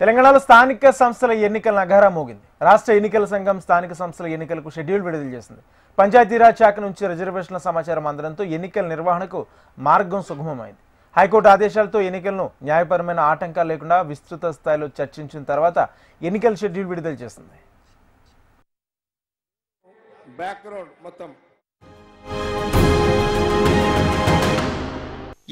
తెలంగాణలో స్థానిక సంస్థల ఎన్నికల నగారా మోగింది. రాష్ట్ర ఎన్నికల సంఘం స్థానిక సంస్థల ఎన్నికలకు షెడ్యూల్ విడుదల చేసింది. పంచాయతీరాజ్ శాఖ నుంచి రిజర్వేషన్ల సమాచారం అందడంతో ఎన్నికల నిర్వహణకు మార్గం సుగమమైంది. హైకోర్టు ఆదేశాలతో ఎన్నికలను న్యాయపరమైన ఆటంకాలు లేకుండా విస్తృత స్థాయిలో చర్చించిన తర్వాత ఎన్నికల షెడ్యూల్ విడుదల చేసింది.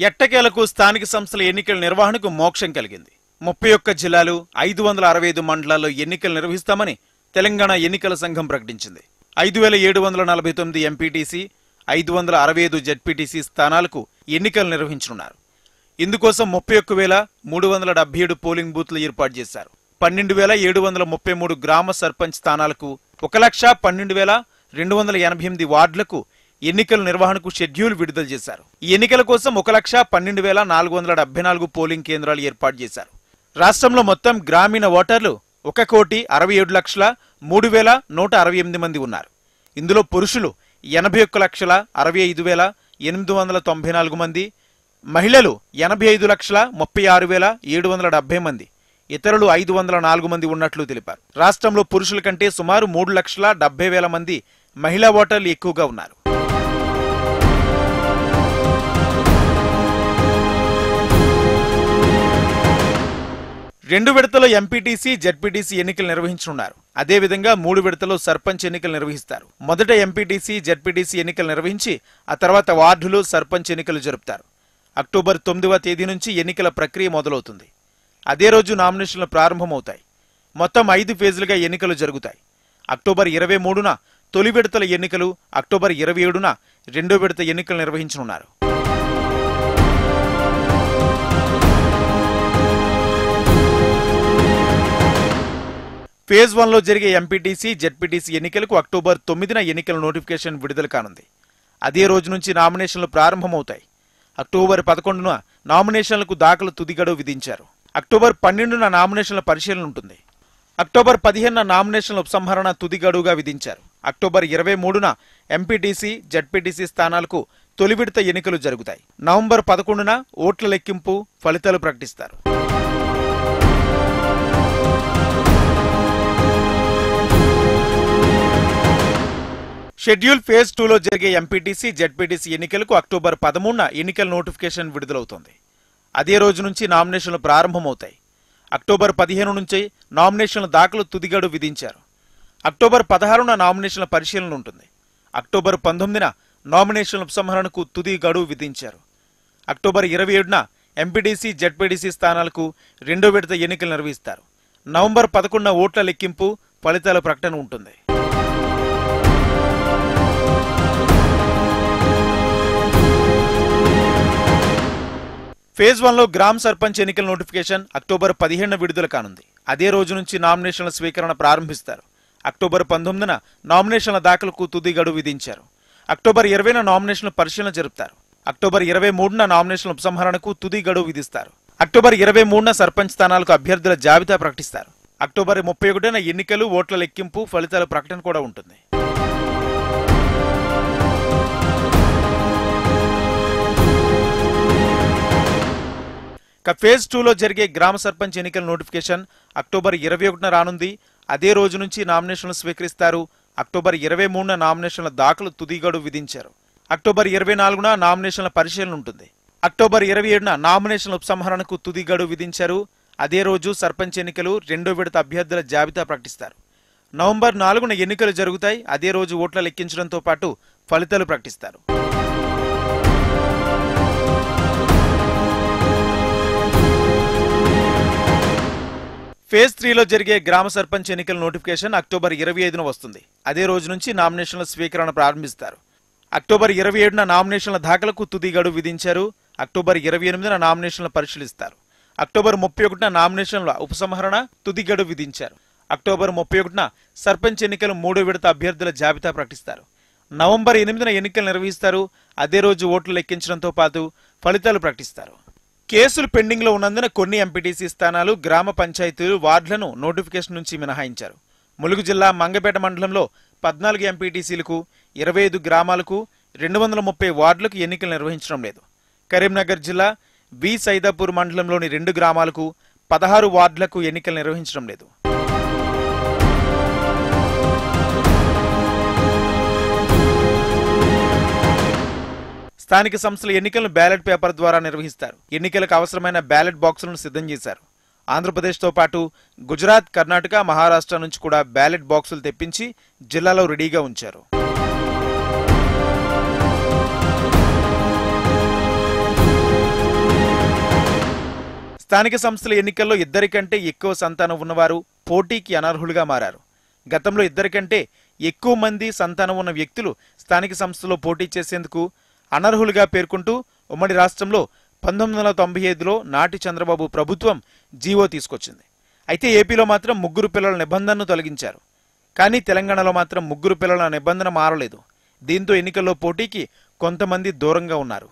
ఎట్టకేలకు స్థానిక సంస్థల ఎన్నికల నిర్వహణకు మోక్షం కలిగింది. 31 జిల్లాలు 565 మండలాల్లో ఎన్నికలు నిర్వహిస్తామని తెలంగాణ ఎన్నికల సంఘం ప్రకటించింది. 5749 ఎంపీటీసీ, 565 జెడ్పీటీసీ స్థానాలకు ఎన్నికలు నిర్వహించనున్నారు. ఇందుకోసం 31,377 పోలింగ్ బూత్లు ఏర్పాటు చేశారు. 12,733 గ్రామ సర్పంచ్ స్థానాలకు 1,12,288 వార్డులకు ఎన్నికల నిర్వహణకు షెడ్యూల్ విడుదల చేశారు. ఈ ఎన్నికల కోసం 1,12,474 పోలింగ్ కేంద్రాలు ఏర్పాటు చేశారు. రాష్ట్రంలో మొత్తం గ్రామీణ ఓటర్లు 1,67,03,168 మంది ఉన్నారు. ఇందులో పురుషులు 81,65,894 మంది, మహిళలు 85,36,770 మంది, ఇతరులు 504 మంది ఉన్నట్లు తెలిపారు. రాష్ట్రంలో పురుషుల కంటే సుమారు 3,70,000 మంది మహిళా ఓటర్లు ఎక్కువగా ఉన్నారు. రెండు విడతలో ఎంపీటీసీ, జెడ్పీటీసీ ఎన్నికలు నిర్వహించనున్నారు. అదేవిధంగా 3 విడతలో సర్పంచ్ ఎన్నికలు నిర్వహిస్తారు. మొదట ఎంపీటీసీ, జెడ్పీటీసీ ఎన్నికలు నిర్వహించి ఆ తర్వాత వార్డులు, సర్పంచ్ ఎన్నికలు జరుపుతారు. అక్టోబర్ 9వ తేదీ నుంచి ఎన్నికల ప్రక్రియ మొదలవుతుంది. అదే రోజు నామినేషన్లు ప్రారంభమవుతాయి. మొత్తం 5 ఫేజులుగా ఎన్నికలు జరుగుతాయి. అక్టోబర్ 23న తొలి విడతల ఎన్నికలు, అక్టోబర్ 27న రెండో విడత ఎన్నికలు నిర్వహించనున్నారు. ఫేజ్ 1లో జరిగే ఎంపీటీసీ, జెడ్పీటీసీ ఎన్నికలకు అక్టోబర్ 9న ఎన్నికల నోటిఫికేషన్ విడుదల కానుంది. అదే రోజు నుంచి నామినేషన్లు ప్రారంభమవుతాయి. అక్టోబర్ 11న నామినేషన్లకు దాఖలు తుది గడువు విధించారు. అక్టోబర్ 12న నామినేషన్ల పరిశీలన ఉంటుంది. అక్టోబర్ 15న నామినేషన్ల ఉపసంహరణ తుది గడువుగా విధించారు. అక్టోబర్ 23న ఎంపీటీసీ, జెడ్పీటీసీ స్థానాలకు తొలి విడత ఎన్నికలు జరుగుతాయి. నవంబర్ 11న ఓట్ల లెక్కింపు, ఫలితాలు ప్రకటిస్తారు. షెడ్యూల్ ఫేజ్ 2లో జరిగే ఎంపీటీసీ, జెడ్పీటీసీ ఎన్నికలకు అక్టోబర్ 13న ఎన్నికల నోటిఫికేషన్ విడుదలవుతోంది. అదే రోజు నుంచి నామినేషన్లు ప్రారంభమవుతాయి. అక్టోబర్ 15 నుంచి నామినేషన్ల దాఖలు తుది గడువు విధించారు. అక్టోబర్ 16న నామినేషన్ల పరిశీలన ఉంటుంది. అక్టోబర్ 19న నామినేషన్ల ఉపసంహరణకు తుది గడువు విధించారు. అక్టోబర్ 27న ఎంపీటీసీ, జెడ్పీటీసీ స్థానాలకు రెండో విడత ఎన్నికలు నిర్వహిస్తారు. నవంబర్ 11న ఓట్ల లెక్కింపు, ఫలితాల ప్రకటన ఉంటుంది. ఫేజ్ 1లో గ్రామ సర్పంచ్ ఎన్నికల నోటిఫికేషన్ అక్టోబర్ 15న విడుదల కానుంది. అదే రోజు నుంచి నామినేషన్ల స్వీకరణ ప్రారంభిస్తారు. అక్టోబర్ 19న నామినేషన్ల దాఖలకు తుది గడువు విధించారు. అక్టోబర్ 20న నామినేషన్ల పరిశీలన జరుపుతారు. అక్టోబర్ 23న నామినేషన్ల ఉపసంహరణకు తుది గడువు విధిస్తారు. అక్టోబర్ 23న సర్పంచ్ స్థానాలకు అభ్యర్థుల జాబితా ప్రకటిస్తారు. అక్టోబర్ 31న ఎన్నికలు, ఓట్ల లెక్కింపు, ఫలితాల ప్రకటన కూడా ఉంటుంది. ఫేజ్ 2లో జరిగే గ్రామ సర్పంచ్ ఎన్నికల నోటిఫికేషన్ అక్టోబర్ 21న రానుంది. అదే రోజు నుంచి నామినేషన్లు స్వీకరిస్తారు. అక్టోబర్ 23న నామినేషన్ల దాఖలు తుది గడువు విధించారు. అక్టోబర్ 24న నామినేషన్ల పరిశీలన ఉంటుంది. అక్టోబర్ 27న నామినేషన్ల ఉపసంహరణకు తుది గడువు విధించారు. అదే రోజు సర్పంచ్ ఎన్నికలు, రెండో విడత అభ్యర్థుల జాబితా ప్రకటిస్తారు. నవంబర్ 4న ఎన్నికలు జరుగుతాయి. అదే రోజు ఓట్ల లెక్కించడంతో పాటు ఫలితాలు ప్రకటిస్తారు. ఫేజ్ 3లో జరిగే గ్రామ సర్పంచ్ ఎన్నికల నోటిఫికేషన్ అక్టోబర్ 25న వస్తుంది. అదే రోజు నుంచి నామినేషన్ల స్వీకరణ ప్రారంభిస్తారు. అక్టోబర్ 27న నామినేషన్ల దాఖలకు తుది గడువు విధించారు. అక్టోబర్ 28న నామినేషన్ల పరిశీలిస్తారు. అక్టోబర్ 31న నామినేషన్ల ఉపసంహరణ తుది గడువు విధించారు. అక్టోబర్ 31న సర్పంచ్ ఎన్నికలు, మూడో విడత అభ్యర్థుల జాబితా ప్రకటిస్తారు. నవంబర్ 8న ఎన్నికలు నిర్వహిస్తారు. అదే రోజు ఓట్లు లెక్కించడంతో పాటు ఫలితాలు ప్రకటిస్తారు. కేసులు పెండింగ్ లో ఉన్నందున కొన్ని ఎంపీటీసీ స్థానాలు, గ్రామ పంచాయతీలు, వార్డులను నోటిఫికేషన్ నుంచి మినహాయించారు. ములుగు జిల్లా మంగపేట మండలంలో 14 ఎంపీటీసీలకు, 25 గ్రామాలకు, 230 వార్డులకు ఎన్నికలు నిర్వహించడం లేదు. కరీంనగర్ జిల్లా వి సైదాపూర్ మండలంలోని 2 గ్రామాలకు, 16 వార్డులకు ఎన్నికలు నిర్వహించడం లేదు. స్థానిక సంస్థల ఎన్నికలను బ్యాలెట్ పేపర్ ద్వారా నిర్వహిస్తారు. ఎన్నికలకు అవసరమైన బ్యాలెట్ బాక్సులను సిద్ధం చేశారు. ఆంధ్రప్రదేశ్తో పాటు గుజరాత్, కర్ణాటక, మహారాష్ట్ర నుంచి కూడా బ్యాలెట్ బాక్సులు తెప్పించి జిల్లాలో రెడీగా ఉంచారు. స్థానిక సంస్థల ఎన్నికల్లో 2 కంటే ఎక్కువ సంతానం ఉన్నవారు పోటీకి అనర్హులుగా మారారు. గతంలో 2 కంటే ఎక్కువ మంది సంతానం ఉన్న వ్యక్తులు స్థానిక సంస్థలో పోటీ చేసేందుకు అనర్హులుగా పేర్కొంటూ ఉమ్మడి రాష్ట్రంలో 1995లో నాటి చంద్రబాబు ప్రభుత్వం జీవో తీసుకొచ్చింది. అయితే ఏపీలో మాత్రం 3 పిల్లల నిబంధనను తొలగించారు. కానీ తెలంగాణలో మాత్రం 3 పిల్లల నిబంధన మారలేదు. దీంతో ఎన్నికల్లో పోటీకి కొంతమంది దూరంగా ఉన్నారు.